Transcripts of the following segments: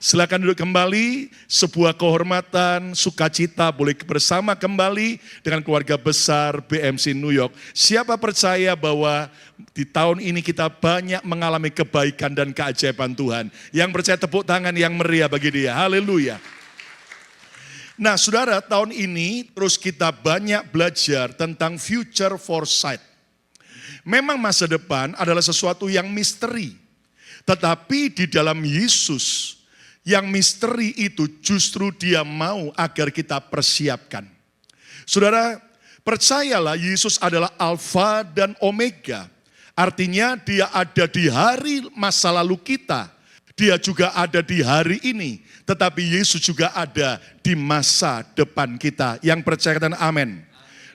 Silakan duduk kembali, sebuah kehormatan, sukacita boleh bersama kembali dengan keluarga besar BMC New York. Siapa percaya bahwa di tahun ini kita banyak mengalami kebaikan dan keajaiban Tuhan. Yang percaya tepuk tangan yang meriah bagi dia, haleluya. Nah saudara, tahun ini terus kita banyak belajar tentang future foresight. Memang masa depan adalah sesuatu yang misteri. Tetapi di dalam Yesus, yang misteri itu justru dia mau agar kita persiapkan. Saudara, percayalah Yesus adalah Alfa dan Omega. Artinya dia ada di hari masa lalu kita. Dia juga ada di hari ini. Tetapi Yesus juga ada di masa depan kita. Yang percaya katakan amin.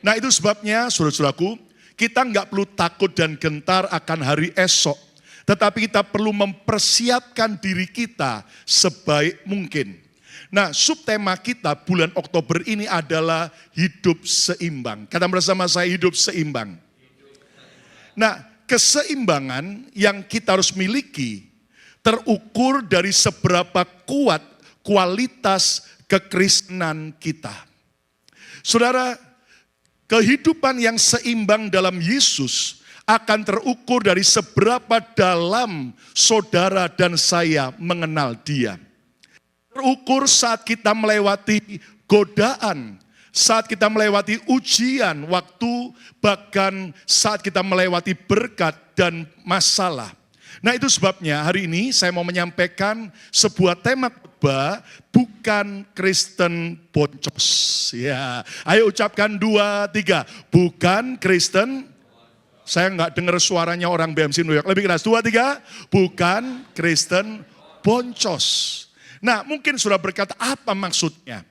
Nah itu sebabnya saudara-saudaraku, kita nggak perlu takut dan gentar akan hari esok. Tetapi kita perlu mempersiapkan diri kita sebaik mungkin. Nah, subtema kita bulan Oktober ini adalah hidup seimbang. Kata bersama saya, hidup seimbang. Nah, keseimbangan yang kita harus miliki terukur dari seberapa kuat kualitas kekristenan kita. Saudara, kehidupan yang seimbang dalam Yesus akan terukur dari seberapa dalam saudara dan saya mengenal Dia. Terukur saat kita melewati godaan, saat kita melewati ujian waktu, bahkan saat kita melewati berkat dan masalah. Nah itu sebabnya hari ini saya mau menyampaikan sebuah tema khotbah, bukan Kristen boncos. Ya, ayo ucapkan 2, 3, bukan Kristen. Saya nggak dengar suaranya orang BMC New York. Lebih keras, 2, 3, bukan Kristen boncos. Nah mungkin sudah berkata apa maksudnya?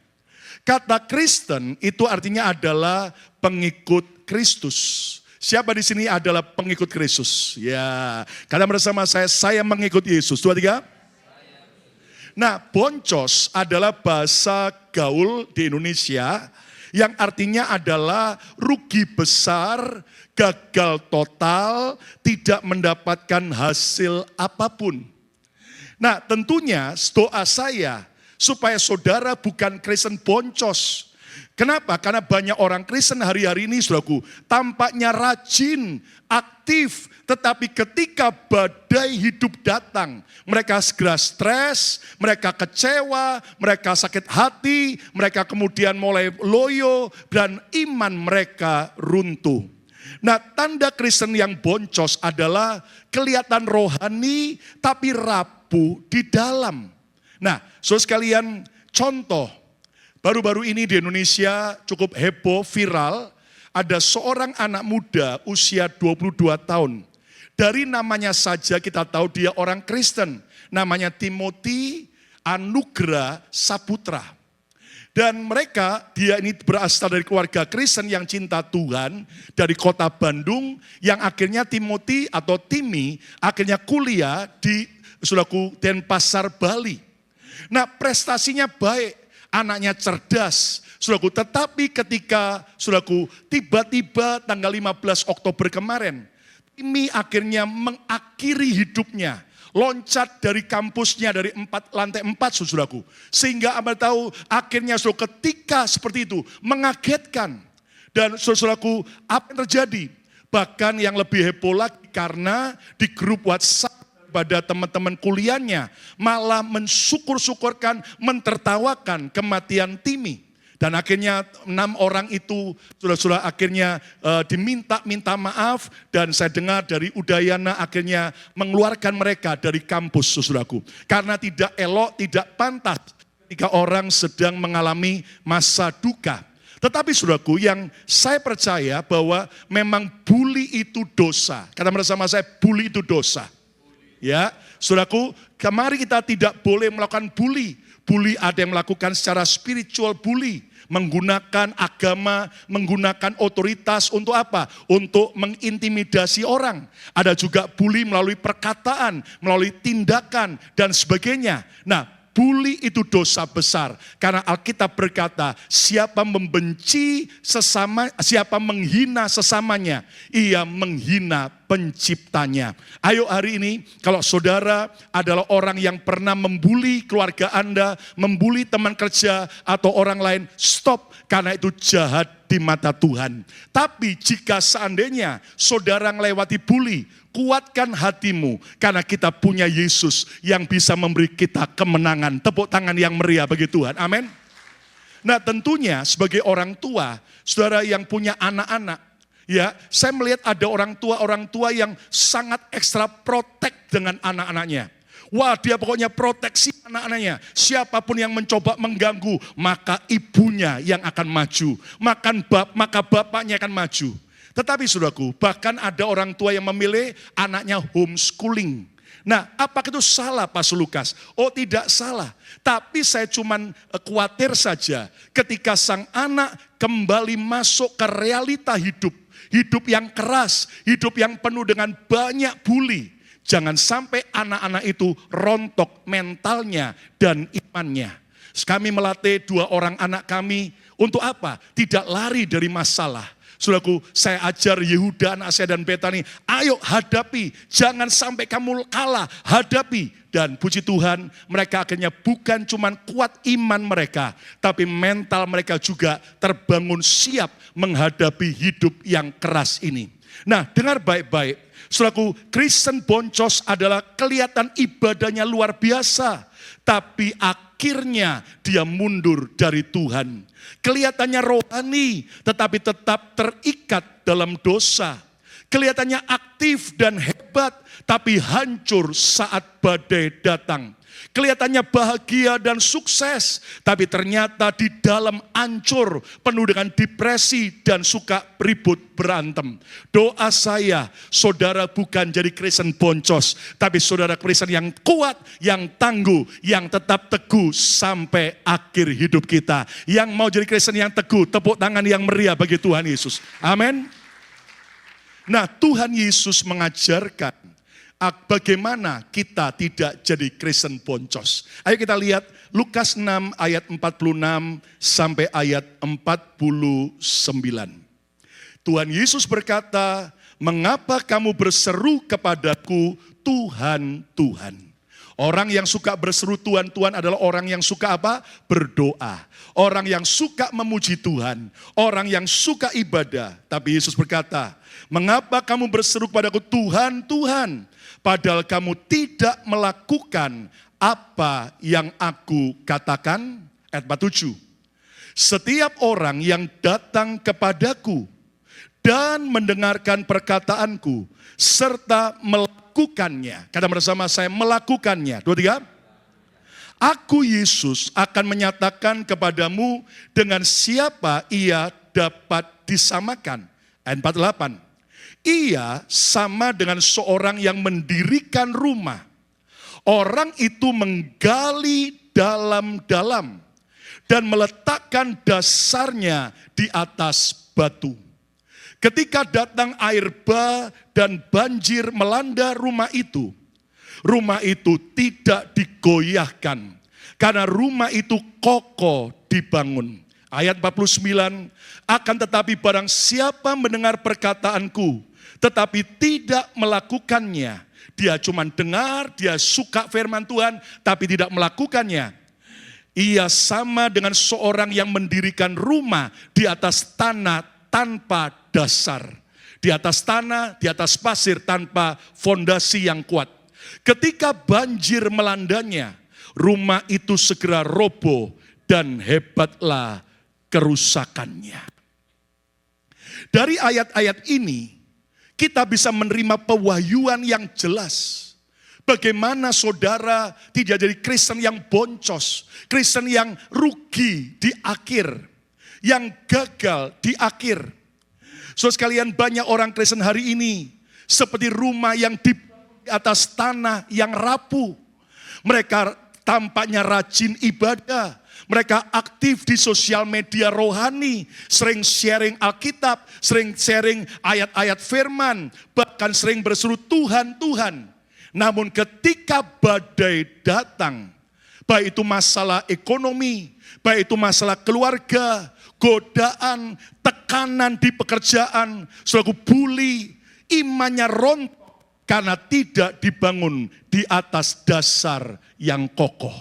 Kata Kristen itu artinya adalah pengikut Kristus. Siapa di sini adalah pengikut Kristus? Ya, kalian bersama saya mengikut Yesus. 2, 3. Nah boncos adalah bahasa gaul di Indonesia yang artinya adalah rugi besar, gagal total, tidak mendapatkan hasil apapun. Nah tentunya doa saya supaya saudara bukan Kristen boncos. Kenapa? Karena banyak orang Kristen hari-hari ini saudaraku tampaknya rajin, aktif, tetapi ketika badai hidup datang, mereka segera stres, mereka kecewa, mereka sakit hati, mereka kemudian mulai loyo, dan iman mereka runtuh. Nah tanda Kristen yang boncos adalah kelihatan rohani tapi rapuh di dalam. Nah saudara sekalian, contoh baru-baru ini di Indonesia cukup heboh, viral, ada seorang anak muda usia 22 tahun. Dari namanya saja kita tahu dia orang Kristen. Namanya Timothy Anugrah Saputra. Dan dia ini berasal dari keluarga Kristen yang cinta Tuhan dari kota Bandung, yang akhirnya Timothy atau Timmy akhirnya kuliah di Denpasar, Bali. Nah prestasinya baik, anaknya cerdas, saudaraku. Tetapi ketika, saudaraku, tiba-tiba tanggal 15 Oktober kemarin, Timmy akhirnya mengakhiri hidupnya. Loncat dari kampusnya dari lantai 4, saudaraku. Sehingga Anda tahu akhirnya saudara, ketika seperti itu mengagetkan. Dan saudaraku, apa yang terjadi? Bahkan yang lebih heboh lagi karena di grup WhatsApp pada teman-teman kuliahnya malah mensyukur-syukurkan, mentertawakan kematian Timmy. Dan akhirnya 6 orang itu saudara-saudara akhirnya diminta maaf, dan saya dengar dari Udayana akhirnya mengeluarkan mereka dari kampus, saudaraku. Karena tidak elok, tidak pantas ketika orang sedang mengalami masa duka. Tetapi saudaraku, yang saya percaya bahwa memang bully itu dosa. Kata bersama saya, bully itu dosa. Ya, saudaraku, kemari kita tidak boleh melakukan bully. Bully ada yang melakukan secara spiritual bully, menggunakan agama, menggunakan otoritas untuk apa? Untuk mengintimidasi orang. Ada juga bully melalui perkataan, melalui tindakan dan sebagainya. Nah, bully itu dosa besar. Karena Alkitab berkata, siapa menghina sesamanya, ia menghina penciptanya. Ayo hari ini, kalau saudara adalah orang yang pernah membuli keluarga Anda, membuli teman kerja atau orang lain, stop, karena itu jahat di mata Tuhan. Tapi jika seandainya saudara melewati bully, kuatkan hatimu, karena kita punya Yesus yang bisa memberi kita kemenangan. Tepuk tangan yang meriah bagi Tuhan, amin. Nah tentunya sebagai orang tua, saudara yang punya anak-anak, ya, saya melihat ada orang tua yang sangat ekstra protek dengan anak-anaknya. Wah, dia pokoknya proteksi anak-anaknya. Siapapun yang mencoba mengganggu, maka ibunya yang akan maju. Maka bapaknya akan maju. Tetapi saudaraku, bahkan ada orang tua yang memilih anaknya homeschooling. Nah, apakah itu salah Pastor Lukas? Oh, tidak salah. Tapi saya cuman khawatir saja ketika sang anak kembali masuk ke realita hidup. Hidup yang keras, hidup yang penuh dengan banyak bully. Jangan sampai anak-anak itu rontok mentalnya dan imannya. Kami melatih 2 orang anak kami untuk apa? Tidak lari dari masalah. Saudaraku, saya ajar Yehuda, anak saya dan Betani, ayo hadapi, jangan sampai kamu kalah, hadapi. Dan puji Tuhan, mereka akhirnya bukan cuma kuat iman mereka, tapi mental mereka juga terbangun siap menghadapi hidup yang keras ini. Nah, dengar baik-baik, saudaraku, Kristen boncos adalah kelihatan ibadahnya luar biasa, tapi akhirnya dia mundur dari Tuhan. Kelihatannya rohani, tetapi tetap terikat dalam dosa. Kelihatannya aktif dan hebat, tapi hancur saat badai datang. Kelihatannya bahagia dan sukses, tapi ternyata di dalam hancur, penuh dengan depresi dan suka ribut berantem. Doa saya, saudara bukan jadi Kristen boncos, tapi saudara Kristen yang kuat, yang tangguh, yang tetap teguh sampai akhir hidup kita. Yang mau jadi Kristen yang teguh, tepuk tangan yang meriah bagi Tuhan Yesus. Amin. Nah, Tuhan Yesus mengajarkan bagaimana kita tidak jadi Kristen boncos. Ayo kita lihat Lukas 6 ayat 46 sampai ayat 49. Tuhan Yesus berkata, mengapa kamu berseru kepadaku Tuhan, Tuhan? Orang yang suka berseru Tuhan, Tuhan adalah orang yang suka apa? Berdoa. Orang yang suka memuji Tuhan. Orang yang suka ibadah. Tapi Yesus berkata, mengapa kamu berseru kepadaku Tuhan, Tuhan? Padahal kamu tidak melakukan apa yang aku katakan. Ayat 47. Setiap orang yang datang kepadaku dan mendengarkan perkataanku serta melakukannya. Kata bersama saya, melakukannya. 2, 3. Aku Yesus akan menyatakan kepadamu dengan siapa ia dapat disamakan. Ayat 48. Ia sama dengan seorang yang mendirikan rumah. Orang itu menggali dalam-dalam dan meletakkan dasarnya di atas batu. Ketika datang air bah dan banjir melanda rumah itu tidak digoyahkan karena rumah itu kokoh dibangun. Ayat 49, akan tetapi barang siapa mendengar perkataanku tetapi tidak melakukannya, dia cuma dengar, dia suka firman Tuhan tapi tidak melakukannya, ia sama dengan seorang yang mendirikan rumah di atas tanah tanpa dasar, di atas tanah, di atas pasir tanpa fondasi yang kuat. Ketika banjir melandanya, rumah itu segera roboh dan hebatlah kerusakannya. Dari ayat-ayat ini, kita bisa menerima pewahyuan yang jelas. Bagaimana saudara tidak jadi Kristen yang boncos, Kristen yang rugi di akhir, yang gagal di akhir. Saudara sekalian, banyak orang Kristen hari ini seperti rumah yang di atas tanah yang rapuh. Mereka tampaknya rajin ibadah. Mereka aktif di sosial media rohani, sering sharing Alkitab, sering sharing ayat-ayat firman, bahkan sering berseru Tuhan, Tuhan. Namun ketika badai datang, baik itu masalah ekonomi, baik itu masalah keluarga, godaan, tekanan di pekerjaan, saudaraku, bully, imannya rontok karena tidak dibangun di atas dasar yang kokoh.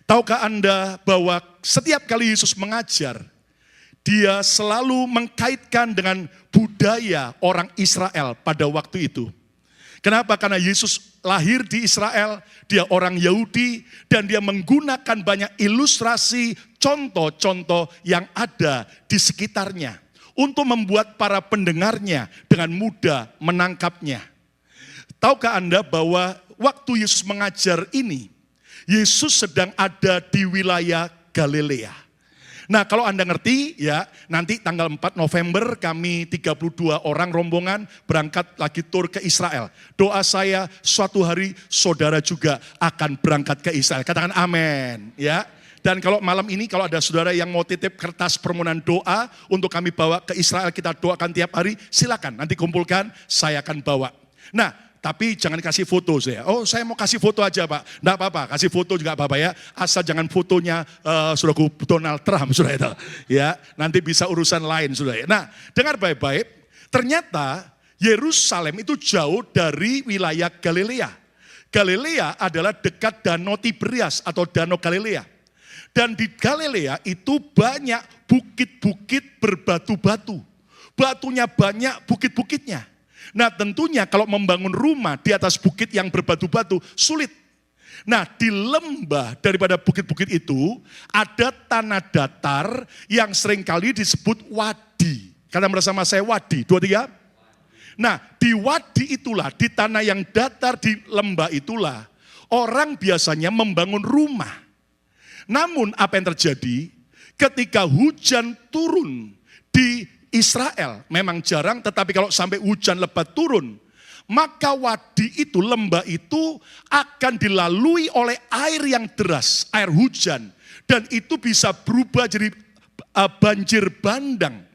Tahukah Anda bahwa setiap kali Yesus mengajar, dia selalu mengkaitkan dengan budaya orang Israel pada waktu itu. Kenapa? Karena Yesus lahir di Israel, dia orang Yahudi, dan dia menggunakan banyak ilustrasi, contoh-contoh yang ada di sekitarnya untuk membuat para pendengarnya dengan mudah menangkapnya. Tahukah Anda bahwa waktu Yesus mengajar ini, Yesus sedang ada di wilayah Galilea. Nah, kalau Anda ngerti ya, nanti tanggal 4 November kami 32 orang rombongan berangkat lagi tur ke Israel. Doa saya suatu hari saudara juga akan berangkat ke Israel. Katakan amin ya. Dan kalau malam ini kalau ada saudara yang mau titip kertas permohonan doa untuk kami bawa ke Israel, kita doakan tiap hari, silakan nanti kumpulkan, saya akan bawa. Nah, tapi jangan kasih foto saya. Oh, saya mau kasih foto aja Pak. Enggak apa-apa, kasih foto juga apa-apa ya. Asal jangan fotonya saudaraku Donald Trump, saudara itu. Ya, nanti bisa urusan lain, saudara. Nah, dengar baik-baik. Ternyata Yerusalem itu jauh dari wilayah Galilea. Galilea adalah dekat Danau Tiberias atau Danau Galilea. Dan di Galilea itu banyak bukit-bukit berbatu-batu. Batunya banyak, bukit-bukitnya. Nah, tentunya kalau membangun rumah di atas bukit yang berbatu-batu sulit. Nah, di lembah daripada bukit-bukit itu ada tanah datar yang seringkali disebut wadi. Kata bersama saya wadi, 2, 3. Nah, di wadi itulah, di tanah yang datar di lembah itulah orang biasanya membangun rumah. Namun apa yang terjadi ketika hujan turun di Israel, memang jarang, tetapi kalau sampai hujan lebat turun, maka wadi itu, lembah itu akan dilalui oleh air yang deras, air hujan. Dan itu bisa berubah jadi banjir bandang.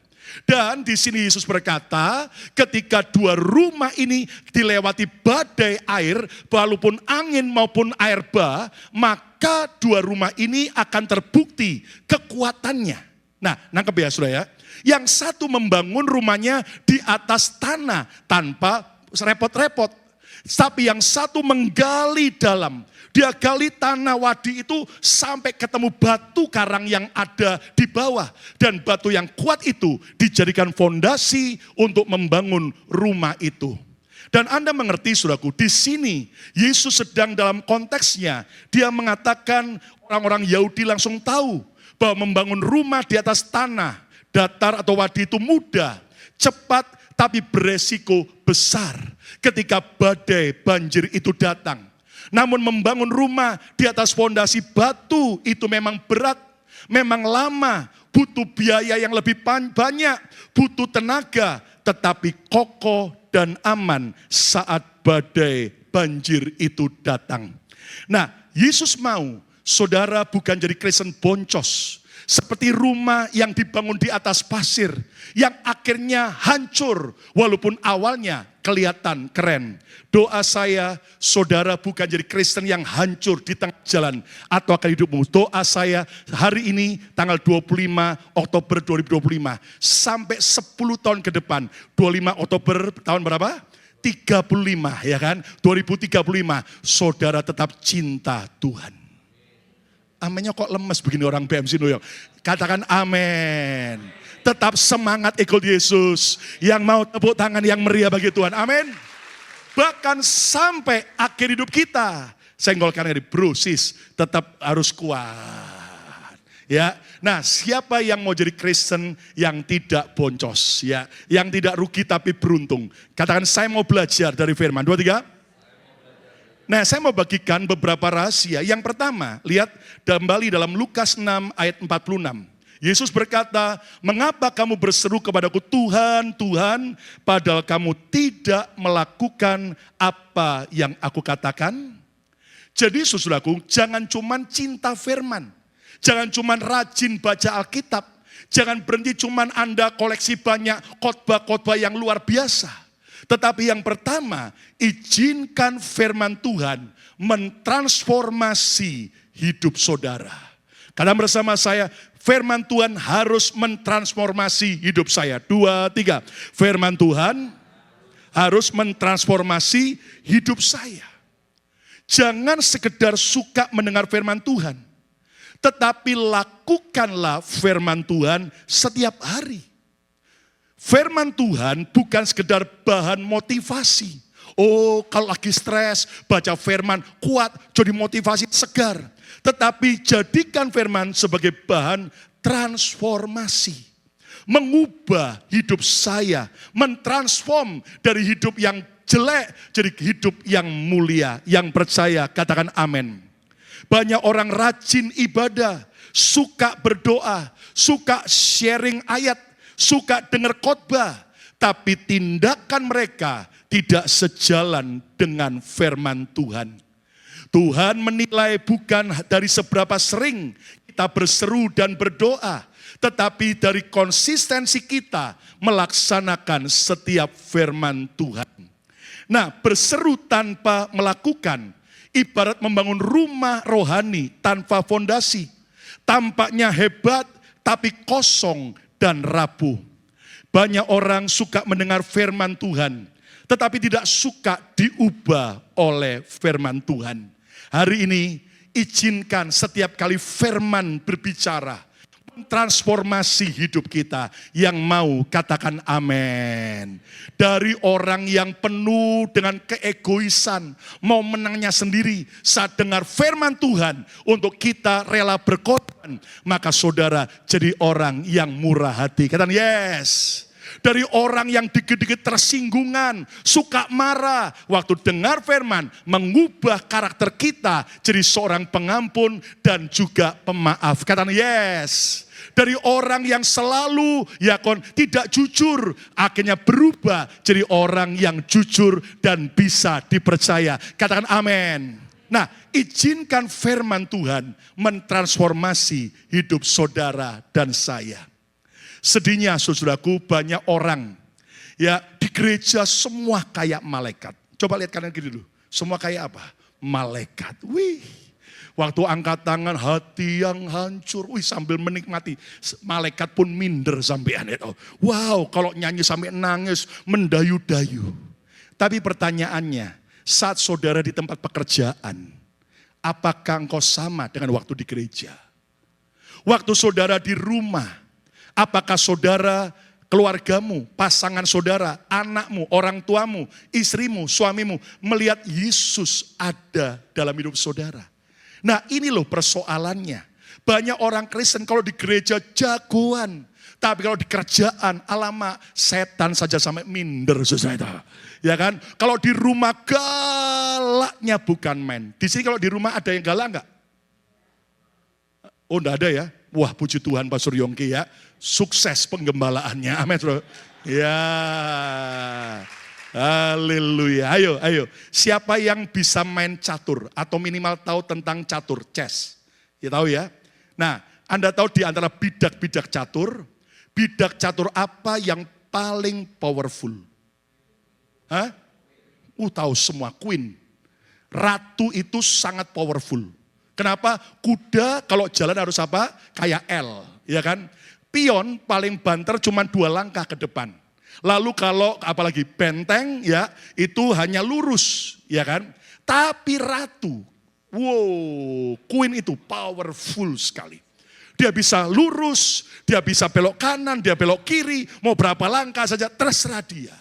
Dan di sini Yesus berkata, ketika dua rumah ini dilewati badai air, walaupun angin maupun air bah, maka dua rumah ini akan terbukti kekuatannya. Nah, nangkep ya saudara ya. Yang satu membangun rumahnya di atas tanah tanpa repot-repot. Tapi yang satu menggali dalam. Dia gali tanah wadi itu sampai ketemu batu karang yang ada di bawah. Dan batu yang kuat itu dijadikan fondasi untuk membangun rumah itu. Dan Anda mengerti saudaraku, di sini Yesus sedang dalam konteksnya. Dia mengatakan orang-orang Yahudi langsung tahu bahwa membangun rumah di atas tanah datar atau wadi itu mudah, cepat, tapi beresiko besar ketika badai banjir itu datang. Namun membangun rumah di atas fondasi batu itu memang berat, memang lama, butuh biaya yang lebih banyak, butuh tenaga, tetapi kokoh dan aman saat badai banjir itu datang. Nah, Yesus mau saudara bukan jadi Kristen boncos, seperti rumah yang dibangun di atas pasir, yang akhirnya hancur, walaupun awalnya kelihatan keren. Doa saya, saudara bukan jadi Kristen yang hancur di tengah jalan atau akan hidupmu. Doa saya hari ini, tanggal 25 Oktober 2025, sampai 10 tahun ke depan, 25 Oktober tahun berapa? 35 ya kan, 2035, saudara tetap cinta Tuhan. Amennya kok lemes begini orang BMC New York. Katakan amin. Tetap semangat ikut Yesus. Yang mau tepuk tangan yang meriah bagi Tuhan. Amin. Bahkan sampai akhir hidup kita. Senggolkan dari bro, sis, tetap harus kuat. Ya, nah siapa yang mau jadi Kristen yang tidak boncos, ya, yang tidak rugi tapi beruntung. Katakan saya mau belajar dari firman. 2, 3. Nah, saya mau bagikan beberapa rahasia. Yang pertama, lihat kembali dalam Lukas 6 ayat 46. Yesus berkata, mengapa kamu berseru kepadaku Tuhan, Tuhan, padahal kamu tidak melakukan apa yang aku katakan? Jadi saudaraku, jangan cuman cinta firman. Jangan cuman rajin baca Alkitab. Jangan berhenti cuman Anda koleksi banyak khotbah-khotbah yang luar biasa. Tetapi yang pertama, izinkan firman Tuhan mentransformasi hidup saudara. Katakan bersama saya, firman Tuhan harus mentransformasi hidup saya. 2, 3. Firman Tuhan harus mentransformasi hidup saya. Jangan sekedar suka mendengar firman Tuhan, tetapi lakukanlah firman Tuhan setiap hari. Firman Tuhan bukan sekedar bahan motivasi. Oh, kalau lagi stres, baca firman, kuat, jadi motivasi segar. Tetapi jadikan firman sebagai bahan transformasi. Mengubah hidup saya, mentransform dari hidup yang jelek jadi hidup yang mulia. Yang percaya, katakan amin. Banyak orang rajin ibadah, suka berdoa, suka sharing ayat, suka dengar khotbah, tapi tindakan mereka tidak sejalan dengan firman Tuhan. Tuhan menilai bukan dari seberapa sering kita berseru dan berdoa, tetapi dari konsistensi kita melaksanakan setiap firman Tuhan. Nah, berseru tanpa melakukan ibarat membangun rumah rohani tanpa fondasi. Tampaknya hebat tapi kosong dan rapuh. Banyak orang suka mendengar firman Tuhan, tetapi tidak suka diubah oleh firman Tuhan. Hari ini izinkan setiap kali firman berbicara, transformasi hidup kita. Yang mau katakan amin. Dari orang yang penuh dengan keegoisan, mau menangnya sendiri, saat dengar firman Tuhan untuk kita rela berkorban, maka saudara jadi orang yang murah hati. Katakan yes. Dari orang yang dikit-dikit tersinggungan, suka marah, waktu dengar firman, mengubah karakter kita jadi seorang pengampun dan juga pemaaf. Katakan yes. Dari orang yang selalu tidak jujur, akhirnya berubah jadi orang yang jujur dan bisa dipercaya. Katakan amin. Nah, izinkan firman Tuhan mentransformasi hidup saudara dan saya. Sedihnya saudaraku, banyak orang di gereja semua kayak malaikat. Coba lihat kanan kiri dulu. Semua kayak apa? Malaikat. Wih. Waktu angkat tangan, hati yang hancur. Wih, sambil menikmati. Malaikat pun minder sampean itu. Wow, kalau nyanyi sampai nangis, mendayu-dayu. Tapi pertanyaannya, saat saudara di tempat pekerjaan, apakah engkau sama dengan waktu di gereja? Waktu saudara di rumah, apakah saudara, keluargamu, pasangan saudara, anakmu, orang tuamu, istrimu, suamimu melihat Yesus ada dalam hidup saudara? Nah, ini loh persoalannya. Banyak orang Kristen kalau di gereja jagoan, tapi kalau di kerjaan alamak setan saja sampai minder saudara. Ya kan? Kalau di rumah galaknya bukan main. Di sini kalau di rumah ada yang galak enggak? Oh, enggak ada ya. Wah, puji Tuhan Pastor Yongki ya. Sukses penggembalaannya. Amin. Ya. Haleluya. Ayo. Siapa yang bisa main catur atau minimal tahu tentang catur, chess? Ya tahu ya. Nah, Anda tahu di antara bidak catur apa yang paling powerful? Hah? Tahu semua, queen. Ratu itu sangat powerful. Kenapa? Kuda kalau jalan harus apa? Kayak L, ya kan? Pion paling banter cuma 2 langkah ke depan. Lalu kalau apalagi benteng ya itu hanya lurus, ya kan? Tapi ratu, queen itu powerful sekali. Dia bisa lurus, dia bisa belok kanan, dia belok kiri, mau berapa langkah saja terserah dia.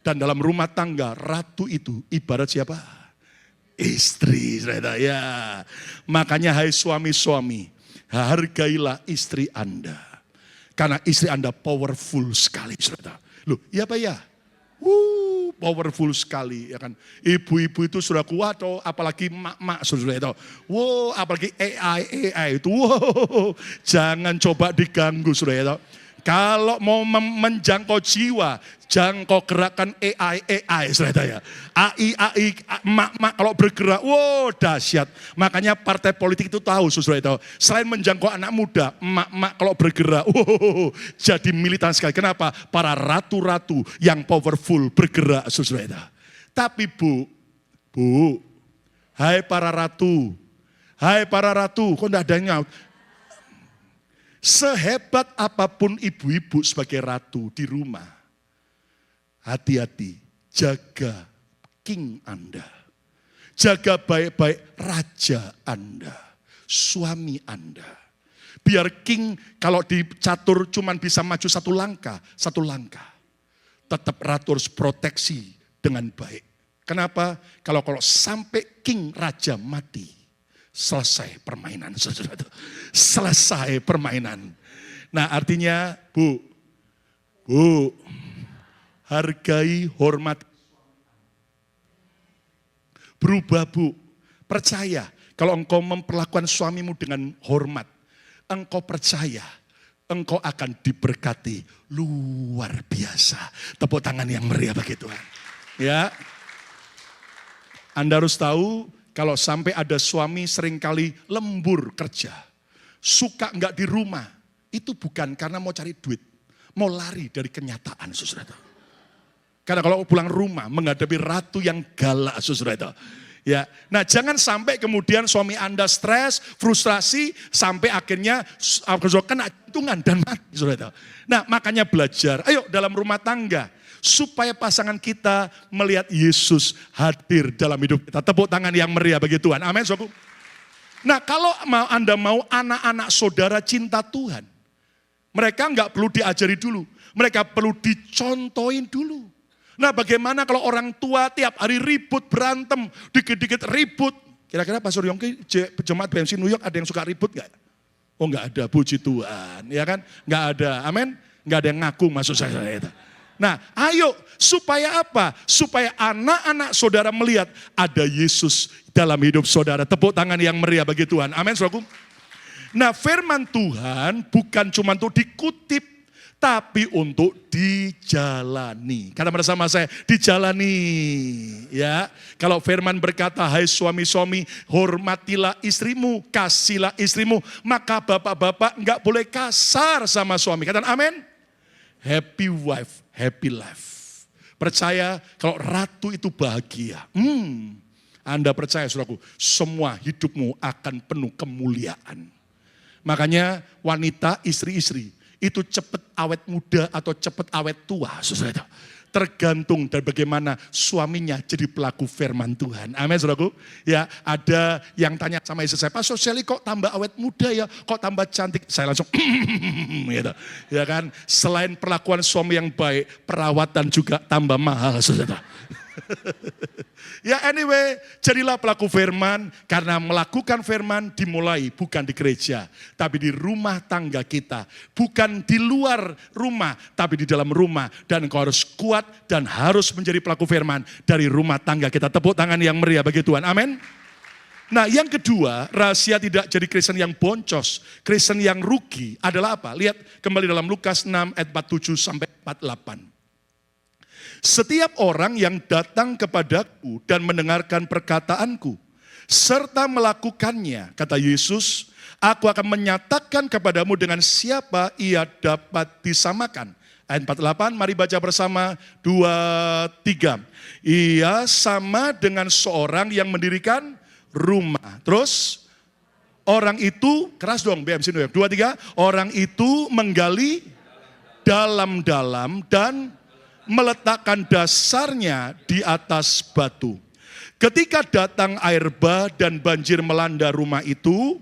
Dan dalam rumah tangga ratu itu ibarat siapa? Istri, saudara ya. Makanya hai suami-suami, hargailah istri Anda. Karena istri Anda powerful sekali, saudara. Loh, iya Pak ya? Powerful sekali, ya kan? Ibu-ibu itu sudah kuat, apalagi mak-mak, saudara itu. Apalagi AI itu, jangan coba diganggu, saudara itu. Kalau mau menjangkau jiwa, jangkau gerakan AI, saudara ya. AI, mak-mak kalau bergerak, dahsyat. Makanya partai politik itu tahu, saudara itu. Selain menjangkau anak muda, mak-mak kalau bergerak, jadi militan sekali. Kenapa? Para ratu-ratu yang powerful bergerak, saudara itu. Tapi Bu, hai para ratu, Hai para ratu, kok enggak ada yang nyaut? Sehebat apapun ibu-ibu sebagai ratu di rumah, hati-hati, jaga king Anda. Jaga baik-baik raja Anda, suami Anda. Biar king kalau dicatur cuman bisa maju satu langkah. Tetap ratu harus proteksi dengan baik. Kenapa? Kalau sampai king raja mati, selesai permainan. Selesai permainan. Nah artinya Bu, hargai, hormat. Berubah Bu, percaya kalau engkau memperlakukan suamimu dengan hormat, engkau percaya, engkau akan diberkati luar biasa. Tepuk tangan yang meriah bagi Tuhan. Ya, Anda harus tahu kalau sampai ada suami seringkali lembur kerja, suka enggak di rumah, itu bukan karena mau cari duit, mau lari dari kenyataan, saudara. Karena kalau pulang rumah menghadapi ratu yang galak, saudara itu. Ya, nah jangan sampai kemudian suami Anda stres, frustrasi, sampai akhirnya kena jantungan dan mati, saudara itu. Nah makanya belajar, ayo dalam rumah tangga, supaya pasangan kita melihat Yesus hadir dalam hidup kita. Tepuk tangan yang meriah bagi Tuhan. Amin, saudaraku. Nah kalau Anda mau anak-anak saudara cinta Tuhan, mereka enggak perlu diajari dulu, mereka perlu dicontohin dulu. Nah bagaimana kalau orang tua tiap hari ribut, berantem, dikit-dikit ribut. Kira-kira Pastor Yongki, jemaat BMC New York ada yang suka ribut gak? Oh enggak ada, puji Tuhan. Ya kan? Enggak ada, amin. Enggak ada yang ngaku maksud saya itu. Nah ayo supaya apa? Supaya anak-anak saudara melihat ada Yesus dalam hidup saudara. Tepuk tangan yang meriah bagi Tuhan. Amin saudaraku. Nah firman Tuhan bukan cuma untuk dikutip, tapi untuk dijalani. Kata bersama saya, dijalani. Ya, kalau firman berkata, hai suami-suami, hormatilah istrimu, kasihlah istrimu, maka bapak-bapak enggak boleh kasar sama suami. Katakan amin. Happy wife, happy life. Percaya kalau ratu itu bahagia. Anda percaya saudaraku, semua hidupmu akan penuh kemuliaan. Makanya wanita, istri-istri, itu cepat awet muda atau cepat awet tua, saudara. Tergantung dari bagaimana suaminya jadi pelaku firman Tuhan. Amin, saudaraku. Ya, ada yang tanya sama istri saya, Pastor Shelly kok tambah awet muda ya, kok tambah cantik. Saya langsung, gitu. Ya kan, selain perlakuan suami yang baik, perawatan juga tambah mahal, saudara. Ya anyway, jadilah pelaku firman, karena melakukan firman dimulai bukan di gereja, tapi di rumah tangga kita. Bukan di luar rumah, tapi di dalam rumah. Dan engkau harus kuat dan harus menjadi pelaku firman dari rumah tangga kita. Tepuk tangan yang meriah bagi Tuhan, amin. Nah yang kedua, rahasia tidak jadi Kristen yang boncos, Kristen yang rugi adalah apa? Lihat kembali dalam Lukas 6 ayat 47 sampai 48. Setiap orang yang datang kepadaku dan mendengarkan perkataanku, serta melakukannya, kata Yesus, aku akan menyatakan kepadamu dengan siapa ia dapat disamakan. Ayat 48, mari baca bersama, 2, 3. Ia sama dengan seorang yang mendirikan rumah. Terus, orang itu, keras dong BMC New York, 2, 3. Orang itu menggali dalam-dalam dan meletakkan dasarnya di atas batu. Ketika datang air bah dan banjir melanda rumah itu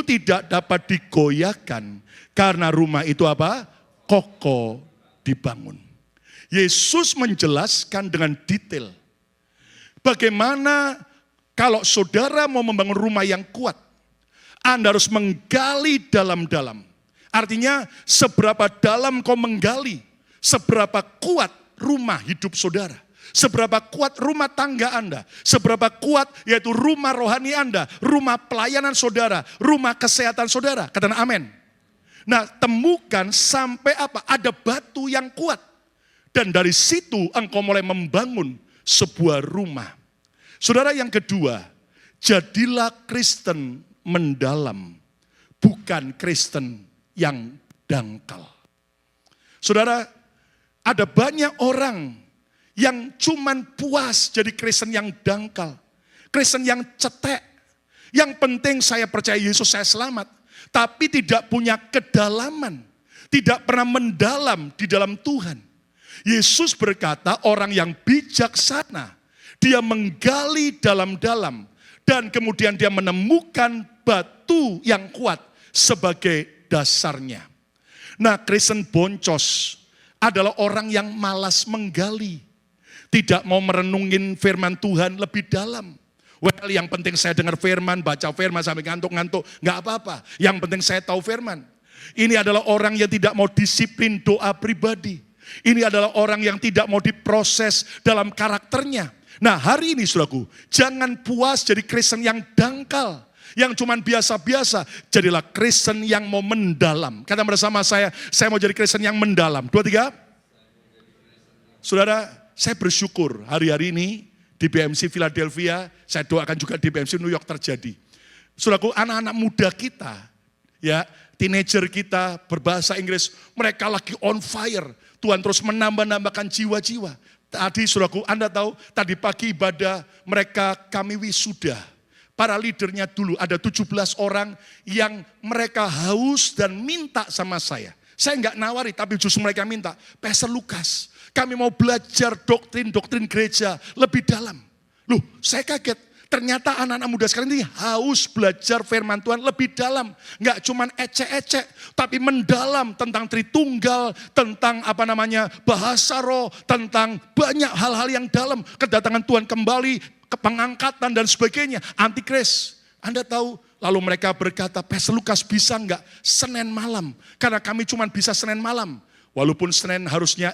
tidak dapat digoyahkan karena rumah itu apa? Kokoh dibangun. Yesus menjelaskan dengan detail bagaimana kalau saudara mau membangun rumah yang kuat, Anda harus menggali dalam-dalam. Artinya seberapa dalam kau menggali, seberapa kuat rumah hidup saudara, seberapa kuat rumah tangga Anda, seberapa kuat yaitu rumah rohani Anda, rumah pelayanan saudara, rumah kesehatan saudara. Katakan amin. Nah temukan sampai apa? Ada batu yang kuat. Dan dari situ engkau mulai membangun sebuah rumah. Saudara yang kedua, jadilah Kristen mendalam, bukan Kristen yang dangkal. Saudara, ada banyak orang yang cuman puas jadi Kristen yang dangkal, Kristen yang cetek, Yang penting saya percaya Yesus, saya selamat. Tapi tidak punya kedalaman. Tidak pernah mendalam di dalam Tuhan. Yesus berkata orang yang bijaksana. Dia menggali dalam-dalam. Dan kemudian dia menemukan batu yang kuat sebagai dasarnya. Nah, Kristen boncos adalah orang yang malas menggali. Tidak mau merenungin firman Tuhan lebih dalam. Well, yang penting saya dengar firman, baca firman sampai ngantuk-ngantuk, nggak apa-apa. Yang penting saya tahu firman. Ini adalah orang yang tidak mau disiplin doa pribadi. Ini adalah orang yang tidak mau diproses dalam karakternya. Nah, hari ini saudaraku, jangan puas jadi Kristen yang dangkal, yang cuman biasa-biasa. Jadilah Kristen yang mau mendalam. Kata bersama saya mau jadi Kristen yang mendalam. 2, 3. Saudara, saya bersyukur hari-hari ini di BMC Philadelphia, saya doakan juga di BMC New York terjadi. Saudaraku, anak-anak muda kita, ya, teenager kita berbahasa Inggris, mereka lagi on fire. Tuhan terus menambah-nambahkan jiwa-jiwa. Tadi saudaraku, Anda tahu, tadi pagi ibadah mereka kami wisuda. Para leadernya dulu ada 17 orang yang mereka haus dan minta sama saya. Saya enggak nawari, tapi justru mereka minta, Pastor Lukas, kami mau belajar doktrin gereja lebih dalam. Loh, saya kaget. Ternyata anak-anak muda sekarang ini haus belajar firman Tuhan lebih dalam. Enggak cuman ecek-ecek, tapi mendalam tentang Tritunggal, tentang bahasa roh, tentang banyak hal-hal yang dalam. Kedatangan Tuhan kembali, pengangkatan dan sebagainya. Antikris. Anda tahu, lalu mereka berkata, Pastor Lukas bisa enggak Senin malam? Karena kami cuma bisa Senin malam. Walaupun Senin harusnya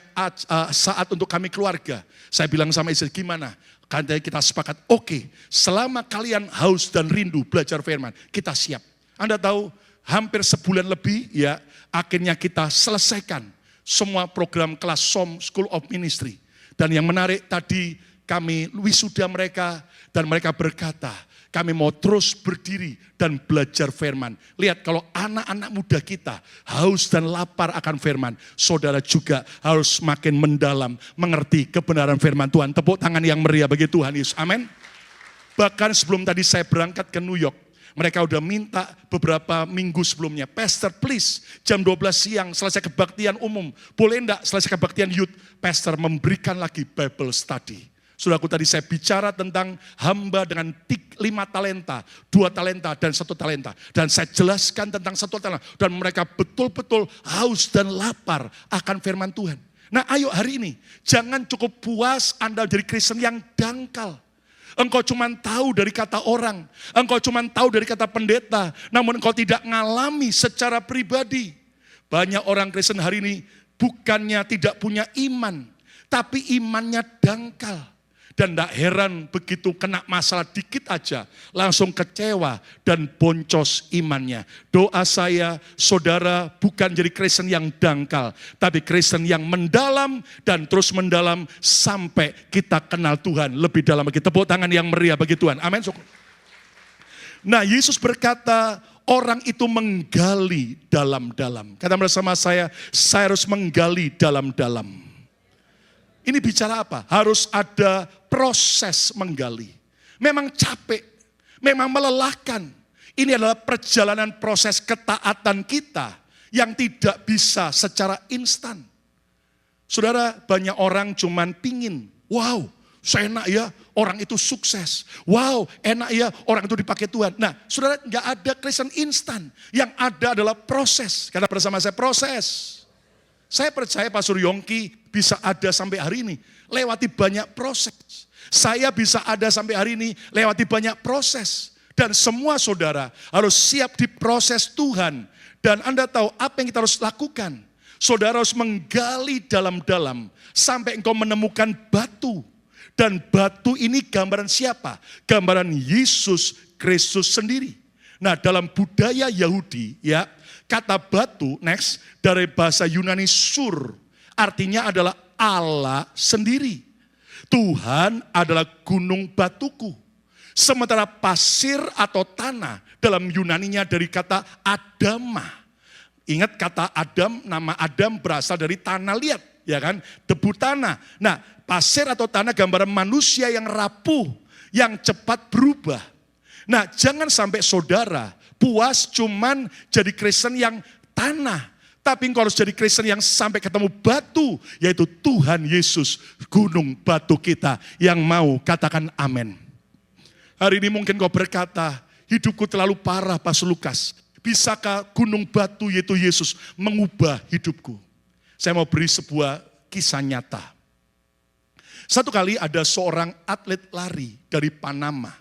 saat untuk kami keluarga. Saya bilang sama istri, gimana? Karena kita sepakat, oke, selama kalian haus dan rindu belajar firman, kita siap. Anda tahu, hampir sebulan lebih, ya, akhirnya kita selesaikan semua program kelas SOM, School of Ministry. Dan yang menarik tadi, kami wisuda mereka, dan mereka berkata, kami mau terus berdiri dan belajar firman. Lihat, kalau anak-anak muda kita haus dan lapar akan firman, saudara juga harus makin mendalam mengerti kebenaran firman Tuhan. Tepuk tangan yang meriah bagi Tuhan Yesus. Amin. Bahkan sebelum tadi saya berangkat ke New York, mereka udah minta beberapa minggu sebelumnya, Pastor please, jam 12 siang selesai kebaktian umum, boleh enggak selesai kebaktian youth, Pastor memberikan lagi Bible study. Saudaraku, tadi saya bicara tentang hamba dengan 5 talenta, 2 talenta dan 1 talenta. Dan saya jelaskan tentang 1 talenta. Dan mereka betul-betul haus dan lapar akan firman Tuhan. Nah, ayo hari ini, jangan cukup puas Anda jadi Kristen yang dangkal. Engkau cuma tahu dari kata orang, engkau cuma tahu dari kata pendeta, namun engkau tidak ngalami secara pribadi. Banyak orang Kristen hari ini bukannya tidak punya iman, tapi imannya dangkal. Dan tidak heran begitu kena masalah dikit aja, langsung kecewa dan boncos imannya. Doa saya, saudara bukan jadi Kristen yang dangkal, tapi Kristen yang mendalam dan terus mendalam sampai kita kenal Tuhan lebih dalam lagi. Tepuk tangan yang meriah bagi Tuhan. Amin. Nah, Yesus berkata, orang itu menggali dalam-dalam. Kata bersama saya harus menggali dalam-dalam. Ini bicara apa? Harus ada proses menggali. Memang capek, memang melelahkan. Ini adalah perjalanan proses ketaatan kita yang tidak bisa secara instan. Saudara, banyak orang cuman pingin, wow, enak ya orang itu sukses. Wow, enak ya orang itu dipakai Tuhan. Nah, saudara, nggak ada Kristen instan. Yang ada adalah proses. Kata bersama saya, proses. Saya percaya Pastor Yongki bisa ada sampai hari ini, lewati banyak proses. Saya bisa ada sampai hari ini, lewati banyak proses. Dan semua saudara harus siap diproses Tuhan. Dan Anda tahu apa yang kita harus lakukan. Saudara harus menggali dalam-dalam, sampai engkau menemukan batu. Dan batu ini gambaran siapa? Gambaran Yesus Kristus sendiri. Nah, dalam budaya Yahudi, ya, kata batu, next, dari bahasa Yunani sur, artinya adalah Allah sendiri. Tuhan adalah gunung batuku. Sementara pasir atau tanah dalam Yunaninya dari kata Adama. Ingat kata Adam, nama Adam berasal dari tanah liat, ya kan? Debu tanah. Nah, pasir atau tanah gambaran manusia yang rapuh, yang cepat berubah. Nah, jangan sampai saudara puas cuman jadi Kristen yang tanah. Tapi engkau harus jadi Kristen yang sampai ketemu batu, yaitu Tuhan Yesus, gunung batu kita yang mau katakan amin. Hari ini mungkin kau berkata, hidupku terlalu parah Pastor Lukas. Bisakah gunung batu yaitu Yesus mengubah hidupku? Saya mau beri sebuah kisah nyata. Satu kali ada seorang atlet lari dari Panama.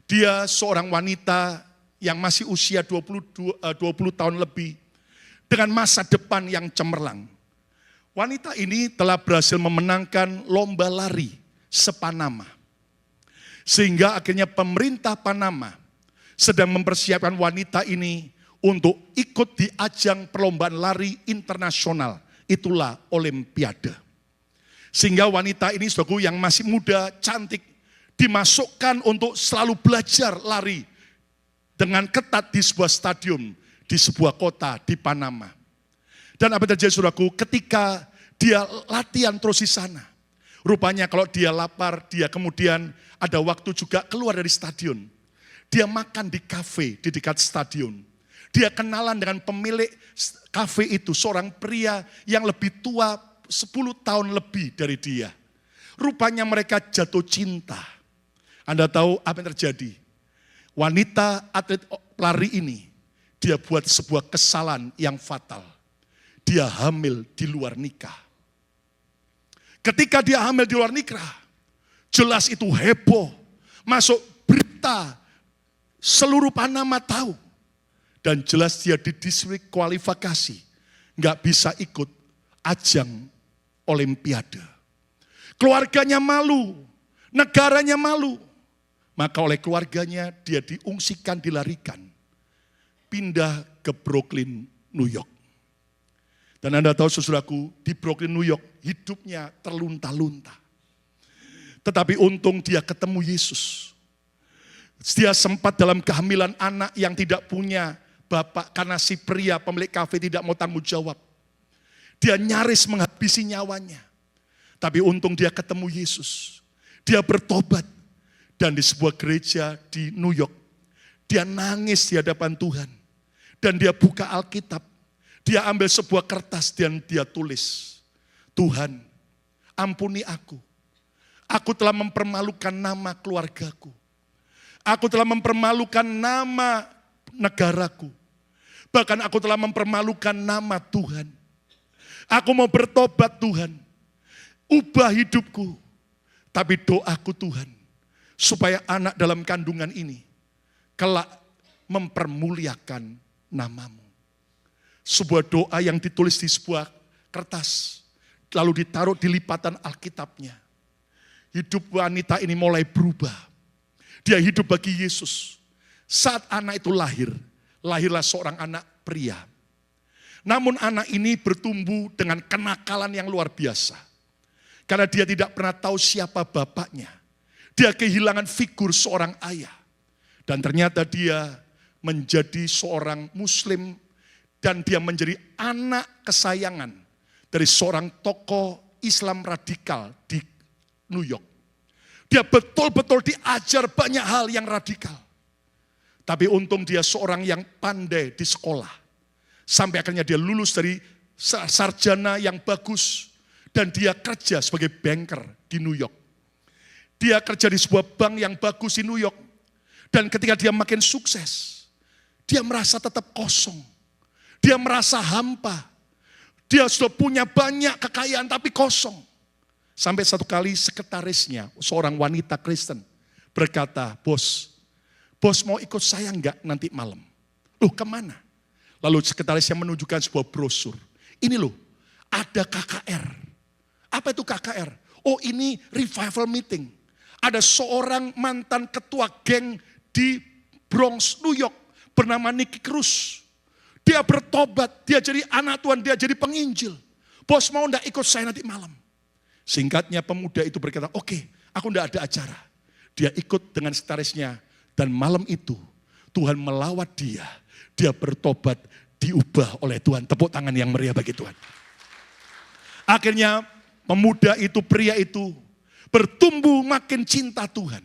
Dia seorang wanita yang masih usia 20 tahun lebih dengan masa depan yang cemerlang. Wanita ini telah berhasil memenangkan lomba lari se-Panama. Sehingga akhirnya pemerintah Panama sedang mempersiapkan wanita ini untuk ikut di ajang perlombaan lari internasional. Itulah Olimpiade. Sehingga wanita ini saudaraku yang masih muda, cantik, dimasukkan untuk selalu belajar lari dengan ketat di sebuah stadion, di sebuah kota di Panama. Dan apa terjadi saudaraku, ketika dia latihan terus di sana, rupanya kalau dia lapar, dia kemudian ada waktu juga keluar dari stadion. Dia makan di kafe di dekat stadion. Dia kenalan dengan pemilik kafe itu, seorang pria yang lebih tua 10 tahun lebih dari dia. Rupanya mereka jatuh cinta. Anda tahu apa yang terjadi? Wanita atlet lari ini, dia buat sebuah kesalahan yang fatal. Dia hamil di luar nikah. Ketika dia hamil di luar nikah, jelas itu heboh. Masuk berita, seluruh Panama tahu. Dan jelas dia didiskualifikasi. Nggak bisa ikut ajang Olimpiade. Keluarganya malu, negaranya malu. Maka oleh keluarganya dia diungsikan, dilarikan. Pindah ke Brooklyn, New York. Dan Anda tahu saudaraku, di Brooklyn, New York hidupnya terlunta-lunta. Tetapi untung dia ketemu Yesus. Dia sempat dalam kehamilan anak yang tidak punya bapak karena si pria pemilik kafe tidak mau tanggung jawab. Dia nyaris menghabisi nyawanya. Tapi untung dia ketemu Yesus. Dia bertobat. Dan di sebuah gereja di New York, dia nangis di hadapan Tuhan. Dan dia buka Alkitab. Dia ambil sebuah kertas dan dia tulis, Tuhan, ampuni aku. Aku telah mempermalukan nama keluargaku. Aku telah mempermalukan nama negaraku. Bahkan aku telah mempermalukan nama Tuhan. Aku mau bertobat Tuhan. Ubah hidupku. Tapi doaku Tuhan. Supaya anak dalam kandungan ini kelak mempermuliakan namamu. Sebuah doa yang ditulis di sebuah kertas. Lalu ditaruh di lipatan Alkitabnya. Hidup wanita ini mulai berubah. Dia hidup bagi Yesus. Saat anak itu lahir, lahirlah seorang anak pria. Namun anak ini bertumbuh dengan kenakalan yang luar biasa. Karena dia tidak pernah tahu siapa bapaknya. Dia kehilangan figur seorang ayah. Dan ternyata dia menjadi seorang muslim dan dia menjadi anak kesayangan dari seorang tokoh Islam radikal di New York. Dia betul-betul diajar banyak hal yang radikal. Tapi untung dia seorang yang pandai di sekolah. Sampai akhirnya dia lulus dari sarjana yang bagus. Dan dia kerja sebagai banker di New York. Dia kerja di sebuah bank yang bagus di New York. Dan ketika dia makin sukses, dia merasa tetap kosong. Dia merasa hampa. Dia sudah punya banyak kekayaan tapi kosong. Sampai satu kali sekretarisnya, seorang wanita Kristen, berkata, bos mau ikut saya enggak nanti malam? Loh kemana? Lalu sekretarisnya menunjukkan sebuah brosur. Ini loh, ada KKR. Apa itu KKR? Oh ini revival meeting. Ada seorang mantan ketua geng di Bronx, New York, bernama Nicky Cruz. Dia bertobat, dia jadi anak Tuhan, dia jadi penginjil. Bos mau enggak ikut saya nanti malam? Singkatnya pemuda itu berkata, oke, aku enggak ada acara. Dia ikut dengan sekretarisnya dan malam itu Tuhan melawat dia. Dia bertobat, diubah oleh Tuhan. Tepuk tangan yang meriah bagi Tuhan. Akhirnya pemuda itu, pria itu bertumbuh makin cinta Tuhan.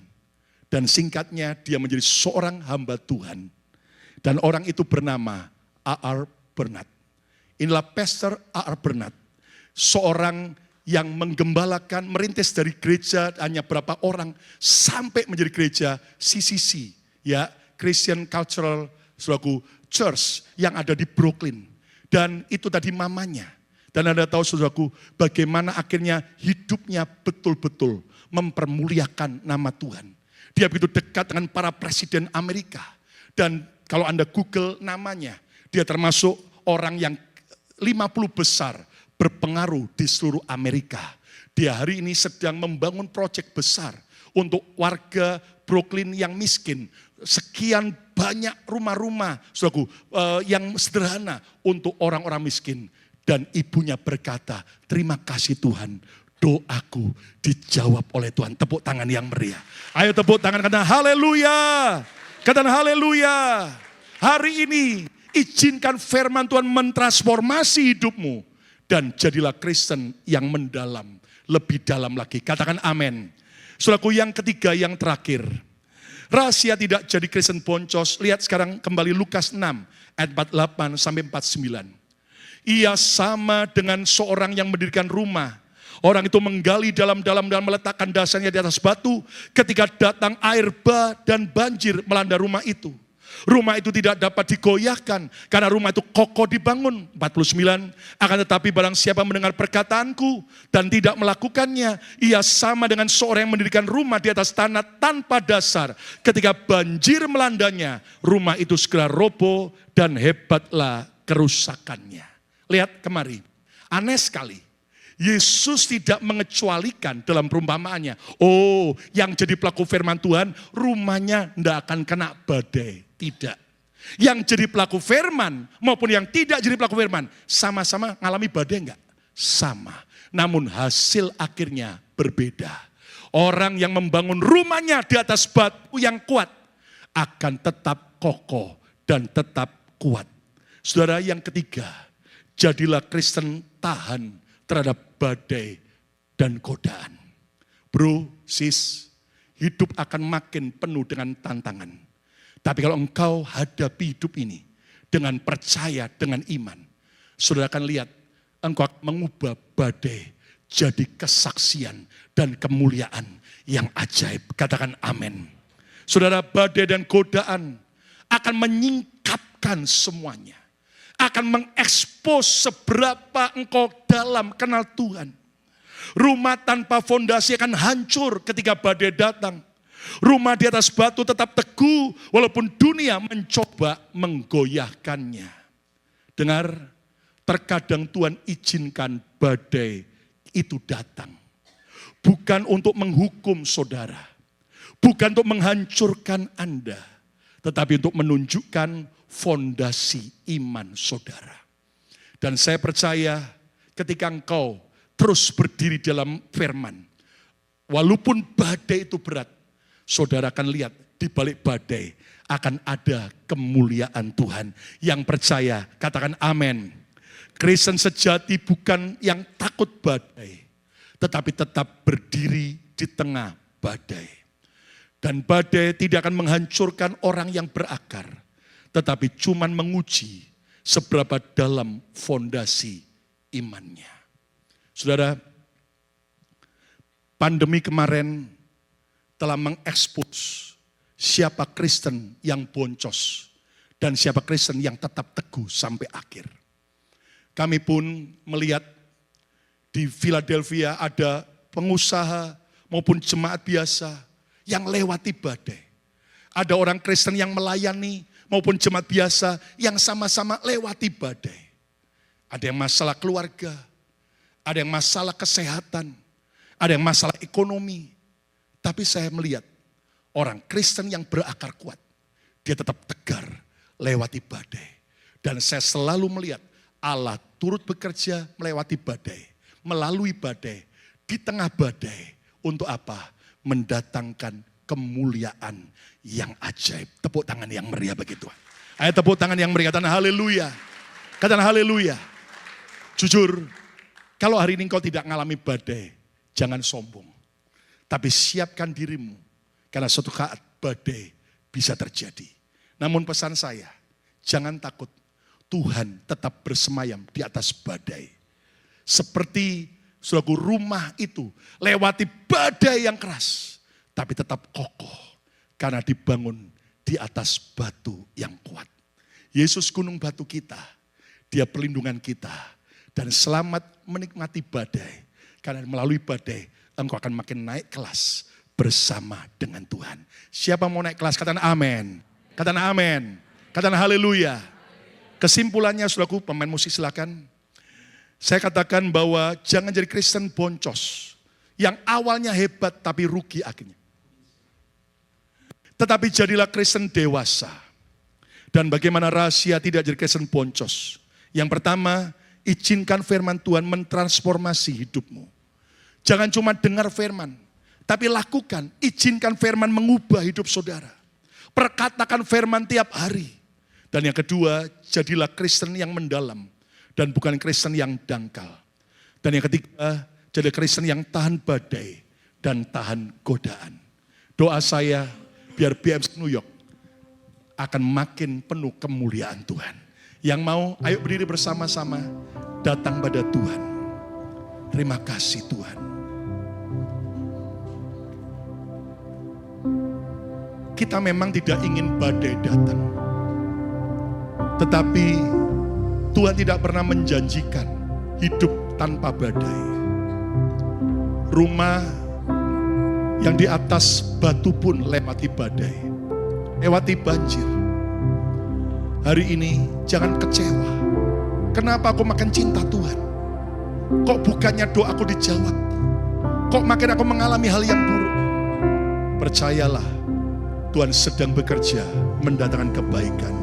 Dan singkatnya dia menjadi seorang hamba Tuhan. Dan orang itu bernama A.R. Bernard. Inilah Pastor A.R. Bernard. Seorang yang menggembalakan, merintis dari gereja hanya berapa orang. Sampai menjadi gereja CCC. Ya, Christian Cultural Church yang ada di Brooklyn. Dan itu tadi mamanya. Dan Anda tahu saudaraku, bagaimana akhirnya hidupnya betul-betul mempermuliakan nama Tuhan. Dia begitu dekat dengan para presiden Amerika. Dan kalau Anda Google namanya, dia termasuk orang yang 50 besar berpengaruh di seluruh Amerika. Dia hari ini sedang membangun proyek besar untuk warga Brooklyn yang miskin. Sekian banyak rumah-rumah, saudaraku, yang sederhana untuk orang-orang miskin. Dan ibunya berkata, terima kasih Tuhan. Doaku dijawab oleh Tuhan. Tepuk tangan yang meriah. Ayo tepuk tangan, katakan haleluya. Katakan haleluya. Hari ini izinkan firman Tuhan mentransformasi hidupmu. Dan jadilah Kristen yang mendalam. Lebih dalam lagi. Katakan amin. Saudaraku, yang ketiga, yang terakhir. Rahasia tidak jadi Kristen boncos. Lihat sekarang kembali Lukas 6 ayat 48 sampai 49. Ia sama dengan seorang yang mendirikan rumah. Orang itu menggali dalam-dalam dan meletakkan dasarnya di atas batu. Ketika datang air bah dan banjir melanda rumah itu. Rumah itu tidak dapat digoyahkan karena rumah itu kokoh dibangun. 49. Akan tetapi barang siapa mendengar perkataanku dan tidak melakukannya, ia sama dengan seorang yang mendirikan rumah di atas tanah tanpa dasar. Ketika banjir melandanya, rumah itu segera roboh dan hebatlah kerusakannya. Lihat kemari, aneh sekali. Yesus tidak mengecualikan dalam perumpamaannya. Oh, yang jadi pelaku firman Tuhan, rumahnya tidak akan kena badai. Tidak. Yang jadi pelaku firman maupun yang tidak jadi pelaku firman, sama-sama ngalami badai enggak? Sama. Namun hasil akhirnya berbeda. Orang yang membangun rumahnya di atas batu yang kuat, akan tetap kokoh dan tetap kuat. Saudara, yang ketiga, jadilah Kristen tahan terhadap badai dan godaan. Bro, sis, hidup akan makin penuh dengan tantangan. Tapi kalau engkau hadapi hidup ini dengan percaya, dengan iman, saudara akan lihat engkau akan mengubah badai jadi kesaksian dan kemuliaan yang ajaib. Katakan amin. Saudara, badai dan godaan akan menyingkapkan semuanya. Akan mengekspos seberapa engkau dalam kenal Tuhan. Rumah tanpa fondasi akan hancur ketika badai datang. Rumah di atas batu tetap teguh walaupun dunia mencoba menggoyahkannya. Dengar, terkadang Tuhan izinkan badai itu datang. Bukan untuk menghukum saudara. Bukan untuk menghancurkan Anda. Tetapi untuk menunjukkan fondasi iman saudara. Dan saya percaya ketika engkau terus berdiri dalam firman, walaupun badai itu berat, saudara akan lihat di balik badai akan ada kemuliaan Tuhan. Yang percaya katakan amin. Kristen sejati bukan yang takut badai, tetapi tetap berdiri di tengah badai. Dan badai tidak akan menghancurkan orang yang berakar, tetapi cuman menguji seberapa dalam fondasi imannya. Saudara, pandemi kemarin telah mengekspos siapa Kristen yang boncos dan siapa Kristen yang tetap teguh sampai akhir. Kami pun melihat di Philadelphia ada pengusaha maupun jemaat biasa yang lewati badai. Ada orang Kristen yang melayani maupun jemaat biasa yang sama-sama lewati badai. Ada yang masalah keluarga, ada yang masalah kesehatan, ada yang masalah ekonomi. Tapi saya melihat orang Kristen yang berakar kuat, dia tetap tegar lewati badai. Dan saya selalu melihat Allah turut bekerja melewati badai, melalui badai, di tengah badai. Untuk apa? Mendatangkan kemuliaan yang ajaib. Tepuk tangan yang meriah bagi Tuhan. Ayo tepuk tangan yang meriah, katakan haleluya. Katakan haleluya. Jujur, kalau hari ini kau tidak mengalami badai, jangan sombong. Tapi siapkan dirimu. Karena suatu saat badai bisa terjadi. Namun pesan saya, jangan takut. Tuhan tetap bersemayam di atas badai. Seperti saudaraku, rumah itu lewati badai yang keras, tapi tetap kokoh karena dibangun di atas batu yang kuat. Yesus gunung batu kita, Dia perlindungan kita, dan selamat menikmati badai. Karena melalui badai engkau akan makin naik kelas bersama dengan Tuhan. Siapa mau naik kelas? Katakan amin. Katakan amin. Katakan haleluya. Kesimpulannya saudaraku, pemain musik silakan. Saya katakan bahwa jangan jadi Kristen boncos. Yang awalnya hebat tapi rugi akhirnya. Tetapi jadilah Kristen dewasa. Dan bagaimana rahasia tidak jadi Kristen boncos. Yang pertama, izinkan firman Tuhan mentransformasi hidupmu. Jangan cuma dengar firman, tapi lakukan. Izinkan firman mengubah hidup saudara. Perkatakan firman tiap hari. Dan yang kedua, jadilah Kristen yang mendalam. Dan bukan Kristen yang dangkal. Dan yang ketiga, jadi Kristen yang tahan badai dan tahan godaan. Doa saya, biar BMC New York akan makin penuh kemuliaan Tuhan. Yang mau, ayo berdiri bersama-sama, datang pada Tuhan. Terima kasih Tuhan. Kita memang tidak ingin badai datang. Tetapi Tuhan tidak pernah menjanjikan hidup tanpa badai. Rumah yang di atas batu pun lewati badai, lewati banjir. Hari ini jangan kecewa. Kenapa aku makin cinta Tuhan? Kok bukannya doaku dijawab? Kok makin aku mengalami hal yang buruk? Percayalah, Tuhan sedang bekerja mendatangkan kebaikan.